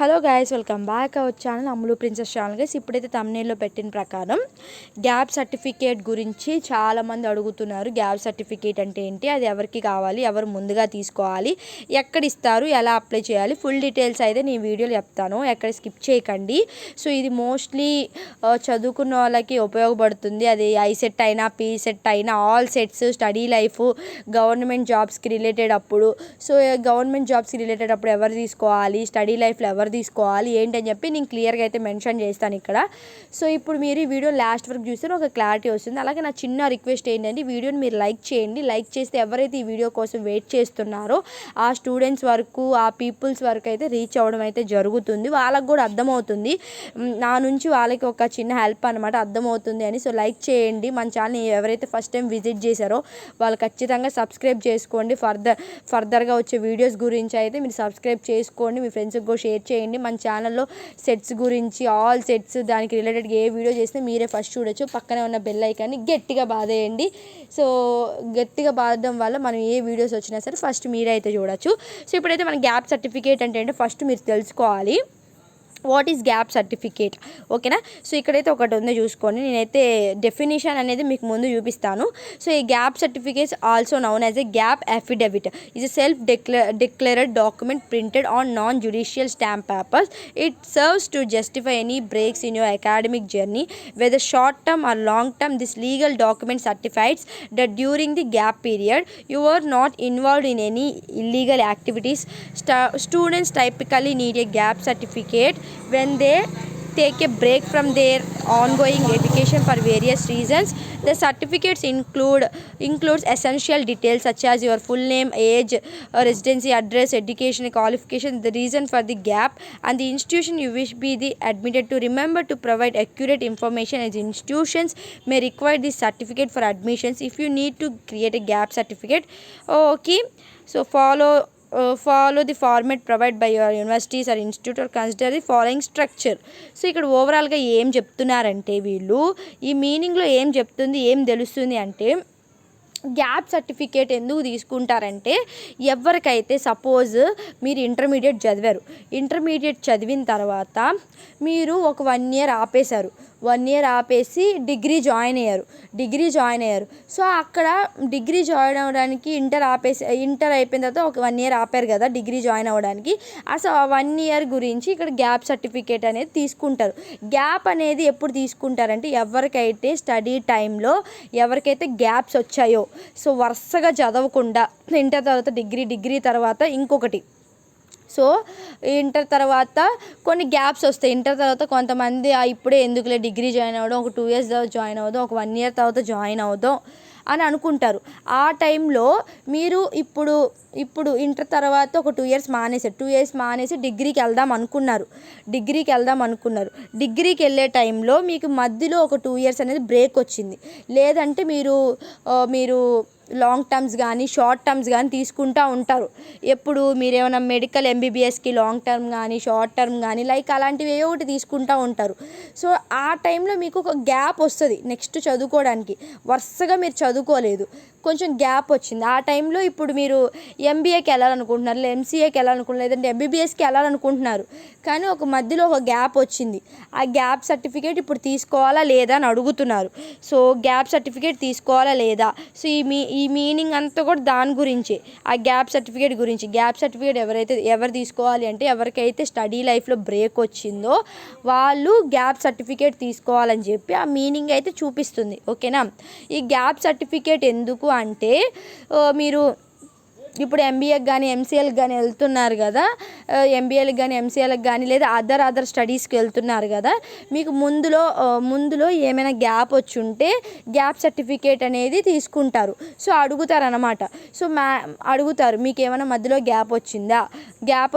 Hello guys, welcome back our channel Ammulu princess channel. Guys, ఇప్పుడైతే thumbnail లో పెట్టిన ప్రకారం గ్యాప్ సర్టిఫికేట్ గురించి చాలామంది అడుగుతున్నారు. గ్యాప్ సర్టిఫికేట్ అంటే ఏంటి, అది ఎవరికి కావాలి, ఎవరు ముందుగా తీసుకోవాలి, ఎక్కడ ఇస్తారు, ఎలా అప్లై చేయాలి, ఫుల్ డీటెయిల్స్ అయితే నేను వీడియోలో చెప్తాను, ఎక్కడ స్కిప్ చేయకండి. సో ఇది మోస్ట్లీ చదువుకున్న వాళ్ళకి ఉపయోగపడుతుంది. అది ఐసెట్ అయినా పీసెట్ అయినా all sets, study life, government జాబ్స్కి రిలేటెడ్ అప్పుడు, సో గవర్నమెంట్ జాబ్స్కి రిలేటెడ్ అప్పుడు ఎవరు తీసుకోవాలి, స్టడీ లైఫ్లో ఎవరు తీసుకోవాలి ఏంటని చెప్పి నేను క్లియర్గా అయితే మెన్షన్ చేస్తాను ఇక్కడ. సో ఇప్పుడు మీరు ఈ వీడియో లాస్ట్ వరకు చూస్తే ఒక క్లారిటీ వస్తుంది. అలాగే నా చిన్న రిక్వెస్ట్ ఏంటంటే వీడియోని మీరు లైక్ చేయండి. లైక్ చేస్తే ఎవరైతే ఈ వీడియో కోసం వెయిట్ చేస్తున్నారో ఆ స్టూడెంట్స్ వరకు, ఆ పీపుల్స్ వరకు అయితే రీచ్ అవ్వడం అయితే జరుగుతుంది. వాళ్ళకు కూడా అర్థమవుతుంది, నా నుంచి వాళ్ళకి ఒక చిన్న హెల్ప్ అనమాట, అర్థమవుతుంది అని. సో లైక్ చేయండి. మన ఛానల్ ఎవరైతే ఫస్ట్ టైం విజిట్ చేశారో వాళ్ళు ఖచ్చితంగా సబ్స్క్రైబ్ చేసుకోండి. ఫర్దర్గా వచ్చే వీడియోస్ గురించి అయితే మీరు సబ్స్క్రైబ్ చేసుకోండి, మీ ఫ్రెండ్స్కి కూడా షేర్ చేయండి. మన ఛానల్లో సెట్స్ గురించి, ఆల్ సెట్స్, దానికి రిలేటెడ్గా ఏ వీడియో చేసినా మీరే ఫస్ట్ చూడొచ్చు. పక్కనే ఉన్న బెల్ ఐకాన్ని గట్టిగా బాదేయండి. సో గట్టిగా బాదడం వల్ల మనం ఏ వీడియోస్ వచ్చినా సరే ఫస్ట్ మీరే అయితే చూడొచ్చు. సో ఇప్పుడైతే మన గ్యాప్ సర్టిఫికేట్ అంటే ఫస్ట్ మీరు తెలుసుకోవాలి వాట్ ఈస్ గ్యాప్ సర్టిఫికేట్, ఓకేనా. సో ఇక్కడైతే ఒకటి ఉంది చూసుకోండి, నేనైతే డెఫినేషన్ అనేది మీకు ముందు చూపిస్తాను. సో ఈ gap certificates also known as a gap affidavit is a self declared document printed on non judicial stamp papers. It serves to justify any breaks in your academic journey whether short term or long term. This legal document certifies that during the gap period you were not involved in any illegal activities. Students typically need a gap certificate when they take a break from their ongoing education for various reasons. The certificates includes essential details such as your full name, age, residency address, education qualification, the reason for the gap, and the institution you wish be admitted to. Remember to provide accurate information as institutions may require this certificate for admissions. If you need to create a gap certificate, okay, so follow the format provided by your universities or institute or consider the following structure. So ఇక్కడ ఓవరాల్గా ఏం చెప్తున్నారంటే వీళ్ళు ఈ మీనింగ్లో ఏం చెప్తుంది, ఏం తెలుస్తుంది అంటే గ్యాప్ సర్టిఫికేట్ ఎందుకు తీసుకుంటారంటే ఎవరికైతే సపోజ్ మీరు ఇంటర్మీడియట్ చదివారు, ఇంటర్మీడియట్ చదివిన తర్వాత మీరు ఒక 1 year ఆపేశారు, 1 year ఆపేసి డిగ్రీ జాయిన్ అయ్యారు. సో అక్కడ డిగ్రీ జాయిన్ అవ్వడానికి ఇంటర్ అయిపోయిన తర్వాత ఒక 1 year ఆపారు కదా డిగ్రీ జాయిన్ అవ్వడానికి. అసలు ఆ 1 year గురించి ఇక్కడ గ్యాప్ సర్టిఫికేట్ అనేది తీసుకుంటారు. గ్యాప్ అనేది ఎప్పుడు తీసుకుంటారంటే ఎవరికైతే స్టడీ టైంలో ఎవరికైతే గ్యాప్స్ వచ్చాయో, సో వరుసగా చదవకుండా ఇంటర్ తర్వాత డిగ్రీ తర్వాత ఇంకొకటి, సో ఇంటర్ తర్వాత కొన్ని గ్యాప్స్ వస్తాయి. ఇంటర్ తర్వాత కొంతమంది ఇప్పుడే ఎందుకులే డిగ్రీ జాయిన్ అవ్వడం, ఒక 2 years తర్వాత జాయిన్ అవుదాం, ఒక 1 year తర్వాత జాయిన్ అవుదాం అని అనుకుంటారు. ఆ టైంలో మీరు ఇప్పుడు ఇంటర్ తర్వాత ఒక 2 years మానేసి డిగ్రీకి వెళ్దాం అనుకున్నారు. డిగ్రీకి వెళ్ళే టైంలో మీకు మధ్యలో ఒక 2 years అనేది బ్రేక్ వచ్చింది. లేదంటే మీరు లాంగ్ టర్మ్స్ కానీ షార్ట్ టర్మ్స్ కానీ తీసుకుంటూ ఉంటారు. ఎప్పుడు మీరు ఏమైనా మెడికల్ ఎంబీబీఎస్కి లాంగ్ టర్మ్ కానీ షార్ట్ టర్మ్ కానీ లైక్ అలాంటివి ఏవో ఒకటి తీసుకుంటూ ఉంటారు. సో ఆ టైంలో మీకు ఒక గ్యాప్ వస్తుంది నెక్స్ట్ చదువుకోవడానికి. వరుసగా మీరు చదువుకోలేదు, కొంచెం గ్యాప్ వచ్చింది. ఆ టైంలో ఇప్పుడు మీరు ఎంబీఏకి వెళ్ళాలనుకుంటున్నారు, లేదా ఎంసీఏకి వెళ్ళాలనుకుంటున్నారు, లేదంటే ఎంబీబీఎస్కి వెళ్ళాలనుకుంటున్నారు, కానీ ఒక మధ్యలో ఒక గ్యాప్ వచ్చింది. ఆ గ్యాప్ సర్టిఫికేట్ ఇప్పుడు తీసుకోవాలా లేదా అని అడుగుతున్నారు. సో గ్యాప్ సర్టిఫికేట్ తీసుకోవాలా లేదా, సో ఈ మీనింగ్ అంతా కూడా దాని గురించి, ఆ గ్యాప్ సర్టిఫికేట్ గురించి. గ్యాప్ సర్టిఫికేట్ ఎవరు తీసుకోవాలి అంటే ఎవరికైతే స్టడీ లైఫ్లో బ్రేక్ వచ్చిందో వాళ్ళు గ్యాప్ సర్టిఫికేట్ తీసుకోవాలని చెప్పి ఆ మీనింగ్ అయితే చూపిస్తుంది, ఓకేనా. ఈ గ్యాప్ సర్టిఫికేట్ ఎందుకు అంటే మీరు ఇప్పుడు ఎంబీఏకి కానీ ఎంసీఏలకు కానీ వెళ్తున్నారు కదా, ఎంబీఏలకు కానీ ఎంసీఏలకు కానీ లేదా అదర్ స్టడీస్కి వెళ్తున్నారు కదా, మీకు ముందులో ఏమైనా గ్యాప్ వచ్చి ఉంటే గ్యాప్ సర్టిఫికేట్ అనేది తీసుకుంటారు. సో అడుగుతారనమాట. సో అడుగుతారు మీకు ఏమైనా మధ్యలో గ్యాప్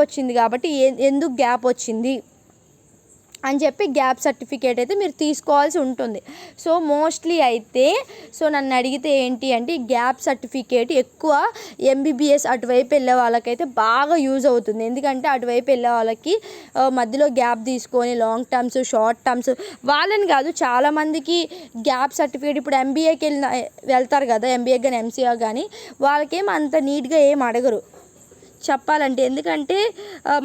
వచ్చింది కాబట్టి ఎందుకు గ్యాప్ వచ్చింది అని చెప్పి గ్యాప్ సర్టిఫికేట్ అయితే మీరు తీసుకోవాల్సి ఉంటుంది. సో మోస్ట్లీ అయితే నన్ను అడిగితే ఏంటి అంటే ఈ గ్యాప్ సర్టిఫికేట్ ఎక్కువ ఎంబీబీఎస్ అటువైపు వెళ్ళే వాళ్ళకైతే బాగా యూజ్ అవుతుంది. ఎందుకంటే అటువైపు వెళ్ళే వాళ్ళకి మధ్యలో గ్యాప్ తీసుకొని లాంగ్ టర్మ్స్ షార్ట్ టర్మ్స్ వాళ్ళని కాదు, చాలామందికి గ్యాప్ సర్టిఫికేట్ ఇప్పుడు ఎంబీఏకి వెళ్తారు కదా, ఎంబీఏ కానీ ఎంసీఏ కానీ వాళ్ళకేం అంత నీట్గా ఏం అడగరు. చెప్పాలంటే. ఎందుకంటే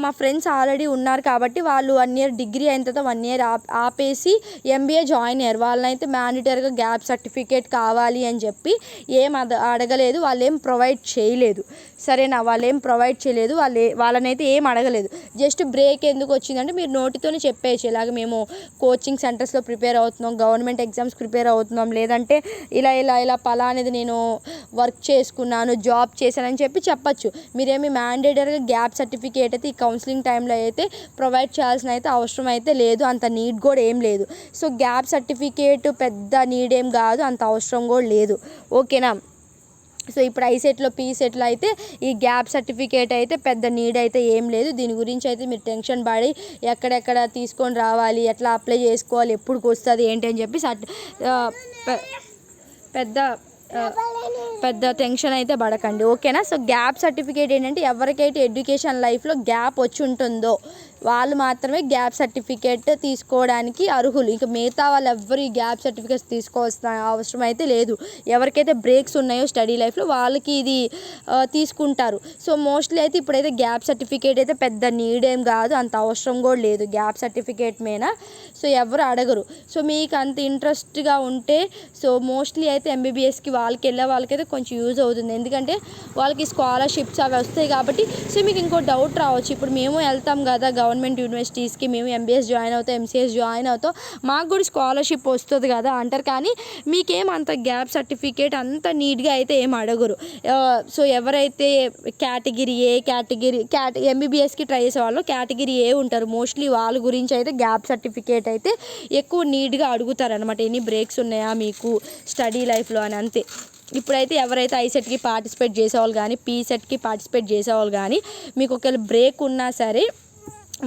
మా ఫ్రెండ్స్ ఆల్రెడీ ఉన్నారు కాబట్టి వాళ్ళు 1 ఇయర్ డిగ్రీ అయిన తర్వాత 1 ఇయర్ ఆపేసి ఎంబీఏ జాయిన్ అయ్యారు. వాళ్ళనైతే మ్యాండేటరీగా గ్యాప్ సర్టిఫికేట్ కావాలి అని చెప్పి ఏం అడగలేదు, వాళ్ళు ఏం ప్రొవైడ్ చేయలేదు. సరేనా, వాళ్ళు ఏం ప్రొవైడ్ చేయలేదు, వాళ్ళనైతే ఏం అడగలేదు. జస్ట్ బ్రేక్ ఎందుకు వచ్చిందంటే మీరు నోటితోనే చెప్పేయచ్చు, ఇలాగ మేము కోచింగ్ సెంటర్స్లో ప్రిపేర్ అవుతున్నాం, గవర్నమెంట్ ఎగ్జామ్స్ ప్రిపేర్ అవుతున్నాం, లేదంటే ఇలా పలానేది నేను వర్క్ చేసుకున్నాను, జాబ్ చేశానని చెప్పచ్చు. మీరేమి మ్యాండేటరీగా గ్యాప్ సర్టిఫికేట్ అయితే ఈ కౌన్సిలింగ్ టైంలో అయితే ప్రొవైడ్ చేయాల్సిన అయితే అవసరం అయితే లేదు, అంత నీడ్ కూడా ఏం లేదు. సో గ్యాప్ సర్టిఫికేట్ పెద్ద నీడ్ ఏం కాదు, అంత అవసరం కూడా లేదు. ఓకేనా. సో ఇప్పుడు ఐసెట్లో పీసెట్లో అయితే ఈ గ్యాప్ సర్టిఫికేట్ అయితే పెద్ద నీడ్ అయితే ఏం లేదు. దీని గురించి అయితే మీరు టెన్షన్ పడి ఎక్కడెక్కడ తీసుకొని రావాలి, ఎట్లా అప్లై చేసుకోవాలి, ఎప్పుడుకి వస్తుంది ఏంటి అని చెప్పి పెద్ద టెన్షన్ అయితే పడకండి. ఓకేనా. సో గ్యాప్ సర్టిఫికేట్ ఏంటంటే ఎవరికైతే ఎడ్యుకేషన్ లైఫ్లో గ్యాప్ వచ్చి ఉంటుందో వాళ్ళు మాత్రమే గ్యాప్ సర్టిఫికేట్ తీసుకోవడానికి అర్హులు. ఇంకా మిగతా వాళ్ళు ఎవ్వరు ఈ గ్యాప్ సర్టిఫికేట్స్ తీసుకోవాల్సిన అవసరం అయితే లేదు. ఎవరికైతే బ్రేక్స్ ఉన్నాయో స్టడీ లైఫ్లో వాళ్ళకి ఇది తీసుకుంటారు. సో మోస్ట్లీ అయితే ఇప్పుడైతే గ్యాప్ సర్టిఫికేట్ అయితే పెద్ద నీడ్ ఏం కాదు, అంత అవసరం కూడా లేదు గ్యాప్ సర్టిఫికేట్ మీద. సో ఎవరు అడగరు. సో మీకు అంత ఇంట్రెస్ట్గా ఉంటే సో మోస్ట్లీ అయితే ఎంబీబీఎస్కి వాళ్ళకైతే కొంచెం యూజ్ అవుతుంది. ఎందుకంటే వాళ్ళకి స్కాలర్షిప్స్ అవి వస్తాయి కాబట్టి. సో మీకు ఇంకో డౌట్ రావచ్చు, ఇప్పుడు మేము వెళ్తాం కదా గవర్నమెంట్ యూనివర్సిటీస్కి, మేము ఎంబీఎస్ జాయిన్ అవుతాం, ఎంసీఎస్ జాయిన్ అవుతాం, మాకు కూడా స్కాలర్షిప్ వస్తుంది కదా అంటారు. కానీ మీకేమంత గ్యాప్ సర్టిఫికేట్ అంత నీట్గా అయితే ఏం అడగరు. సో ఎవరైతే కేటగిరీ ఎంబీబీఎస్కి ట్రై చేసే వాళ్ళు కేటగిరీ ఏ ఉంటారు మోస్ట్లీ, వాళ్ళ గురించి అయితే గ్యాప్ సర్టిఫికేట్ అయితే ఎక్కువ నీట్గా అడుగుతారనమాట. ఎన్ని బ్రేక్స్ ఉన్నాయా మీకు స్టడీ లైఫ్లో అని, అంతే. ఇప్పుడైతే ఎవరైతే ఐసెట్కి పార్టిసిపేట్ చేసేవాళ్ళు కానీ పీసెట్కి పార్టిసిపేట్ చేసేవాళ్ళు కానీ మీకు ఒకవేళ బ్రేక్ ఉన్నా సరే,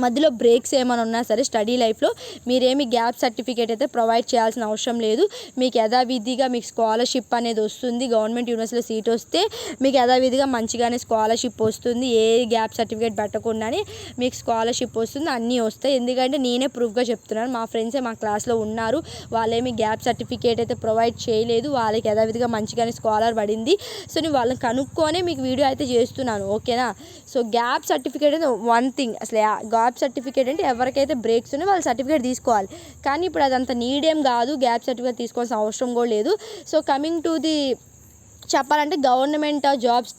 మధ్యలో బ్రేక్స్ ఏమైనా ఉన్నా సరే స్టడీ లైఫ్లో మీరేమి గ్యాప్ సర్టిఫికేట్ అయితే ప్రొవైడ్ చేయాల్సిన అవసరం లేదు. మీకు యథావిధిగా మీకు స్కాలర్షిప్ అనేది వస్తుంది. గవర్నమెంట్ యూనివర్సిటీలో సీట్ వస్తే మీకు యథావిధిగా మంచిగానే స్కాలర్షిప్ వస్తుంది. ఏ గ్యాప్ సర్టిఫికేట్ పెట్టకుండానే మీకు స్కాలర్షిప్ వస్తుంది, అన్నీ వస్తాయి. ఎందుకంటే నేనే ప్రూఫ్గా చెప్తున్నాను, మా ఫ్రెండ్సే మా క్లాస్లో ఉన్నారు, వాళ్ళేమి గ్యాప్ సర్టిఫికేట్ అయితే ప్రొవైడ్ చేయలేదు, వాళ్ళకి యథావిధిగా మంచిగానే స్కాలర్ పడింది. సో నేను వాళ్ళని కనుక్కొనే మీకు వీడియో అయితే చేస్తున్నాను. ఓకేనా. సో గ్యాప్ సర్టిఫికేట్ అయితే వన్ థింగ్, అసలు గ్యాప్ సర్టిఫికేట్ అంటే ఎవరికైతే బ్రేక్స్ ఉన్నాయో వాళ్ళు సర్టిఫికేట్ తీసుకోవాలి. కానీ ఇప్పుడు అదంత నీడ్ ఏం కాదు, గ్యాప్ సర్టిఫికేట్ తీసుకోవాల్సిన అవసరం కూడా లేదు. సో కమింగ్ టు ది చెప్పాలంటే గవర్నమెంట్ జాబ్స్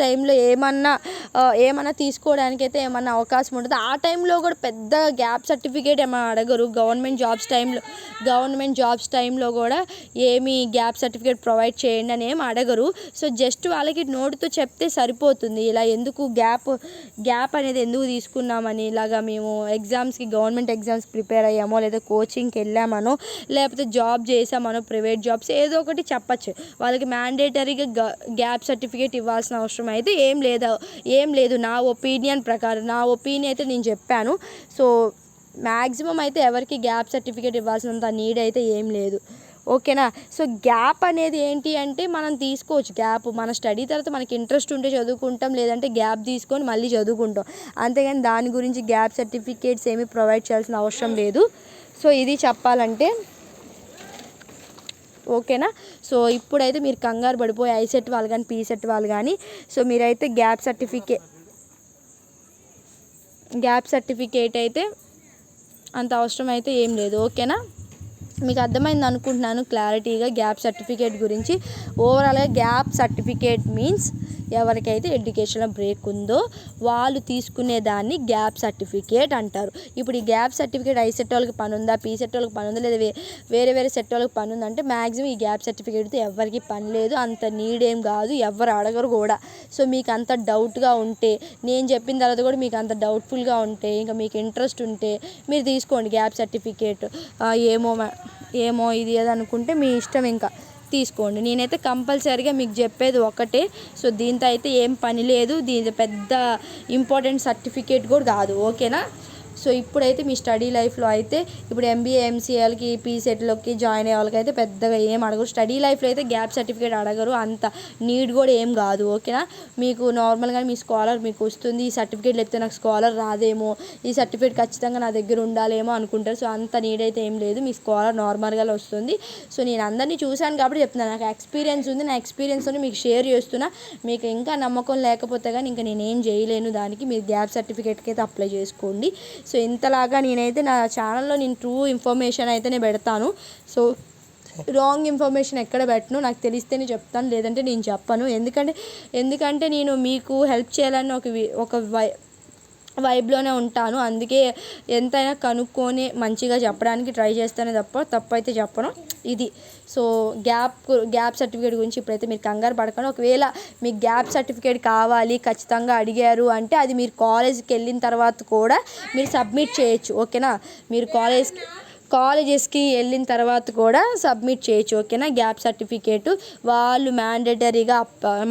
టైంలో ఏమన్నా తీసుకోవడానికి అయితే ఏమన్నా అవకాశం ఉంటుంది. ఆ టైంలో కూడా పెద్ద గ్యాప్ సర్టిఫికేట్ ఏమైనా అడగరు. గవర్నమెంట్ జాబ్స్ టైంలో కూడా ఏమి గ్యాప్ సర్టిఫికేట్ ప్రొవైడ్ చేయండి అని ఏమి అడగరు. సో జస్ట్ వాళ్ళకి నోటితో చెప్తే సరిపోతుంది, ఇలా ఎందుకు గ్యాప్ అనేది ఎందుకు తీసుకున్నామని, ఇలాగా మేము గవర్నమెంట్ ఎగ్జామ్స్ ప్రిపేర్ అయ్యామో, లేదా కోచింగ్కి వెళ్ళామనో, లేకపోతే జాబ్ చేసామనో, ప్రైవేట్ జాబ్స్ ఏదో ఒకటి చెప్పచ్చు. వాళ్ళకి మ్యాండేటరీగా గ్యాప్ సర్టిఫికేట్ ఇవ్వాల్సిన అవసరం అయితే ఏం లేదు. నా ఒపీనియన్ అయితే నేను చెప్పాను. సో మ్యాక్సిమం అయితే ఎవరికి గ్యాప్ సర్టిఫికేట్ ఇవ్వాల్సినంత నీడ్ అయితే ఏం లేదు. ఓకేనా. సో గ్యాప్ అనేది ఏంటి అంటే మనం తీసుకోవచ్చు గ్యాప్, మన స్టడీ తర్వాత మనకి ఇంట్రెస్ట్ ఉంటే చదువుకుంటాం, లేదంటే గ్యాప్ తీసుకొని మళ్ళీ చదువుకుంటాం, అంతేగాని దాని గురించి గ్యాప్ సర్టిఫికేట్స్ ఏమీ ప్రొవైడ్ చేయాల్సిన అవసరం లేదు. సో ఇది చెప్పాలంటే. ఓకేనా. సో ఇప్పుడైతే మీరు కంగారు పడిపోయి ఐసెట్ వాళ్ళు కానీ పీసెట్ వాళ్ళు కానీ సో మీరైతే గ్యాప్ సర్టిఫికేట్ అయితే అంత అవసరం అయితే ఏం లేదు. ఓకేనా. మీకు అర్థమైంది అనుకుంటున్నాను క్లారిటీగా గ్యాప్ సర్టిఫికేట్ గురించి. ఓవరాల్గా గ్యాప్ సర్టిఫికేట్ మీన్స్ ఎవరికైతే ఎడ్యుకేషన్లో బ్రేక్ ఉందో వాళ్ళు తీసుకునే దాన్ని గ్యాప్ సర్టిఫికేట్ అంటారు. ఇప్పుడు ఈ గ్యాప్ సర్టిఫికేట్ ఐసెట్ వాళ్ళకి పని ఉందా, పీసెట్ వాళ్ళకి పని ఉందా, లేదా వేరే సెట్ వాళ్ళకి పని ఉందంటే మ్యాక్సిమం ఈ గ్యాప్ సర్టిఫికేట్తో ఎవరికి పని లేదు, అంత నీడ్ ఏం కాదు, ఎవరు అడగరు కూడా. సో మీకు అంత డౌట్గా ఉంటే, నేను చెప్పిన తర్వాత కూడా మీకు అంత డౌట్ఫుల్గా ఉంటే, ఇంకా మీకు ఇంట్రెస్ట్ ఉంటే మీరు తీసుకోండి గ్యాప్ సర్టిఫికేట్. ఏమో ఇది ఏదనుకుంటే మీ ఇష్టం, ఇంకా తీసుకోండి. నేనైతే కంపల్సరీగా మీకు చెప్పేది ఒకటే. సో దీంతో అయితే ఏం పని లేదు, దీని పెద్ద ఇంపార్టెంట్ సర్టిఫికేట్ కూడా కాదు. ఓకేనా. సో ఇప్పుడైతే మీ స్టడీ లైఫ్లో అయితే ఇప్పుడు ఎంబీఏ ఎంసీఏలకి పీసెట్లోకి జాయిన్ అయ్యే వాళ్ళకైతే పెద్దగా ఏం అడగరు. స్టడీ లైఫ్లో అయితే గ్యాప్ సర్టిఫికేట్ అడగరు, అంత నీడ్ కూడా ఏం కాదు. ఓకేనా, మీకు నార్మల్గా మీ స్కాలర్ మీకు వస్తుంది, ఈ సర్టిఫికేట్ లేకపోతే నాకు స్కాలర్ రాదేమో, ఈ సర్టిఫికేట్ ఖచ్చితంగా నా దగ్గర ఉండాలేమో అనుకుంటారు. సో అంత నీడ్ అయితే ఏం లేదు, మీ స్కాలర్ నార్మల్గా వస్తుంది. సో నేను అందరినీ చూశాను కాబట్టి చెప్తున్నాను, నాకు ఎక్స్పీరియన్స్ ఉంది, నా ఎక్స్పీరియన్స్తో మీకు షేర్ చేస్తున్నా. మీకు ఇంకా నమ్మకం లేకపోతే కానీ ఇంకా నేనేం చేయలేను దానికి. మీరు గ్యాప్ సర్టిఫికేట్కి అయితే అప్లై చేసుకోండి. సో ఇంతలాగా నేనైతే నా ఛానల్లో నేను ట్రూ ఇన్ఫర్మేషన్ అయితేనే పెడతాను. సో రాంగ్ ఇన్ఫర్మేషన్ ఎక్కడ పెట్టను, నాకు తెలిస్తేనే చెప్తాను, లేదంటే నేను చెప్పను. ఎందుకంటే నేను మీకు హెల్ప్ చేయాలని ఒక వైబ్లోనే ఉంటాను. అందుకే ఎంతైనా కనుక్కొని మంచిగా చెప్పడానికి ట్రై చేస్తానే తప్పైతే చెప్పను ఇది. సో గ్యాప్ సర్టిఫికేట్ గురించి ఇప్పుడైతే మీరు కంగారు పడకండి. ఒకవేళ మీకు గ్యాప్ సర్టిఫికేట్ కావాలి ఖచ్చితంగా అడిగారు అంటే అది మీరు కాలేజ్కి వెళ్ళిన తర్వాత కూడా మీరు సబ్మిట్ చేయొచ్చు. ఓకేనా, మీరు కాలేజెస్కి వెళ్ళిన తర్వాత కూడా సబ్మిట్ చేయొచ్చు. ఓకేనా, గ్యాప్ సర్టిఫికేట్ వాళ్ళు మ్యాండేటరీగా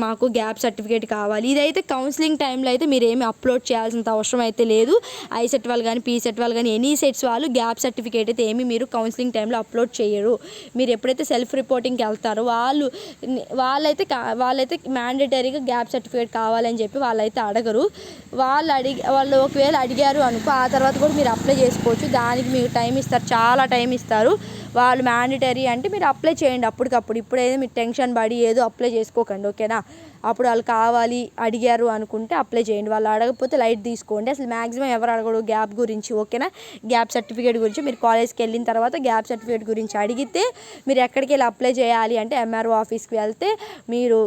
మాకు గ్యాప్ సర్టిఫికేట్ కావాలి. ఇదైతే కౌన్సిలింగ్ టైంలో అయితే మీరు ఏమి అప్లోడ్ చేయాల్సినంత అవసరం అయితే లేదు. ఐసెట్ వాళ్ళు కానీ పీసెట్ వాళ్ళు కానీ ఎనీ సెట్స్ వాళ్ళు గ్యాప్ సర్టిఫికేట్ అయితే ఏమి మీరు కౌన్సిలింగ్ టైంలో అప్లోడ్ చేయరు. మీరు ఎప్పుడైతే సెల్ఫ్ రిపోర్టింగ్కి వెళ్తారో వాళ్ళైతే మ్యాండేటరీగా గ్యాప్ సర్టిఫికేట్ కావాలని చెప్పి వాళ్ళైతే అడగరు. వాళ్ళు ఒకవేళ అడిగారు అనుకో, ఆ తర్వాత కూడా మీరు అప్లై చేసుకోవచ్చు. దానికి మీరు టైం ఇస్తారు, చాలా టైం ఇస్తారు. వాళ్ళు మ్యాండేటరీ అంటే మీరు అప్లై చేయండి అప్పటికప్పుడు. ఇప్పుడైతే మీరు టెన్షన్ పడి ఏదో అప్లై చేసుకోకండి. ఓకేనా, అప్పుడు వాళ్ళు కావాలి అడిగారు అనుకుంటే అప్లై చేయండి. వాళ్ళు అడగకపోతే లైట్ తీసుకోండి. అసలు మ్యాక్సిమం ఎవరు అడగడు గ్యాప్ గురించి. ఓకేనా, గ్యాప్ సర్టిఫికేట్ గురించి మీరు కాలేజ్కి వెళ్ళిన తర్వాత గ్యాప్ సర్టిఫికేట్ గురించి అడిగితే మీరు ఎక్కడికి వెళ్ళి అప్లై చేయాలి అంటే ఎంఆర్ఓ ఆఫీస్కి వెళ్తే మీరు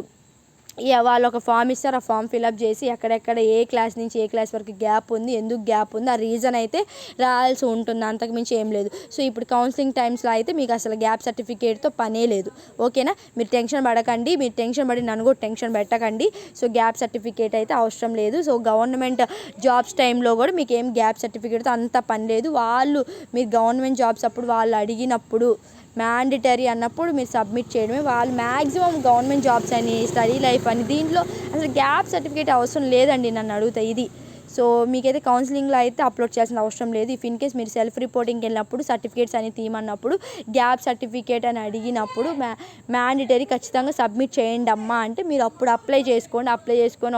వాళ్ళు ఒక ఫామ్ ఇస్తారు. ఆ ఫామ్ ఫిలప్ చేసి ఎక్కడెక్కడ ఏ క్లాస్ నుంచి ఏ క్లాస్ వరకు గ్యాప్ ఉంది, ఎందుకు గ్యాప్ ఉంది, ఆ రీజన్ అయితే రాయాల్సి ఉంటుంది. అంతకుమించి ఏం లేదు. సో ఇప్పుడు కౌన్సిలింగ్ టైమ్స్లో అయితే మీకు అసలు గ్యాప్ సర్టిఫికేట్తో పనే లేదు. ఓకేనా, మీరు టెన్షన్ పడకండి, మీరు టెన్షన్ పడి నన్ను కూడా టెన్షన్ పెట్టకండి. సో గ్యాప్ సర్టిఫికేట్ అయితే అవసరం లేదు. సో గవర్నమెంట్ జాబ్స్ టైంలో కూడా మీకు ఏం గ్యాప్ సర్టిఫికేట్తో అంత పని లేదు. మీరు గవర్నమెంట్ జాబ్స్ అప్పుడు వాళ్ళు అడిగినప్పుడు మ్యాండేటరీ అన్నప్పుడు మీరు సబ్మిట్ చేయడమే. వాళ్ళు మ్యాక్సిమం గవర్నమెంట్ జాబ్స్ అని స్టడీ లైఫ్ అని దీంట్లో అసలు గ్యాప్ సర్టిఫికేట్ అవసరం లేదండి నన్ను అడుగుతా ఇది. సో మీకైతే కౌన్సిలింగ్లో అయితే అప్లోడ్ చేయాల్సిన అవసరం లేదు. ఇఫ్ ఇన్ కేస్ మీరు సెల్ఫ్ రిపోర్టింగ్కి వెళ్ళినప్పుడు సర్టిఫికేట్స్ అని తీయమన్నప్పుడు గ్యాప్ సర్టిఫికేట్ అని అడిగినప్పుడు మ్యాండేటరీ ఖచ్చితంగా సబ్మిట్ చేయండి అమ్మా అంటే మీరు అప్పుడు అప్లై చేసుకొని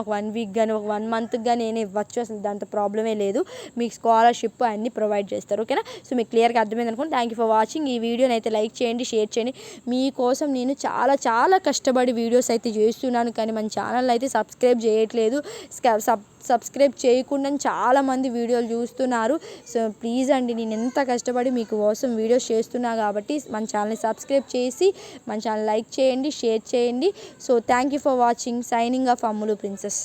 ఒక 1 వీక్ కానీ ఒక 1 మంత్కి కానీ నేను ఇవ్వచ్చు. అసలు దాంతో ప్రాబ్లమే లేదు. మీకు స్కాలర్షిప్ అన్నీ ప్రొవైడ్ చేస్తారు. ఓకేనా, సో మీకు క్లియర్గా అర్థమైంది అనుకోండి. Thank you for watching. ఈ వీడియోని అయితే లైక్ చేయండి, షేర్ చేయండి. మీకోసం నేను చాలా చాలా కష్టపడి వీడియోస్ అయితే చేస్తున్నాను, కానీ మన ఛానల్ అయితే సబ్స్క్రైబ్ చేయట్లేదు. సబ్స్క్రైబ్ చేయకుండా చాలామంది వీడియోలు చూస్తున్నారు. సో ప్లీజ్ అండి, నేను ఎంత కష్టపడి మీకు కోసం వీడియోస్ చేస్తున్నా కాబట్టి మన ఛానల్ని సబ్స్క్రైబ్ చేసి మన ఛానల్ లైక్ చేయండి, షేర్ చేయండి. So thank you for watching. Signing off Ammulu princess.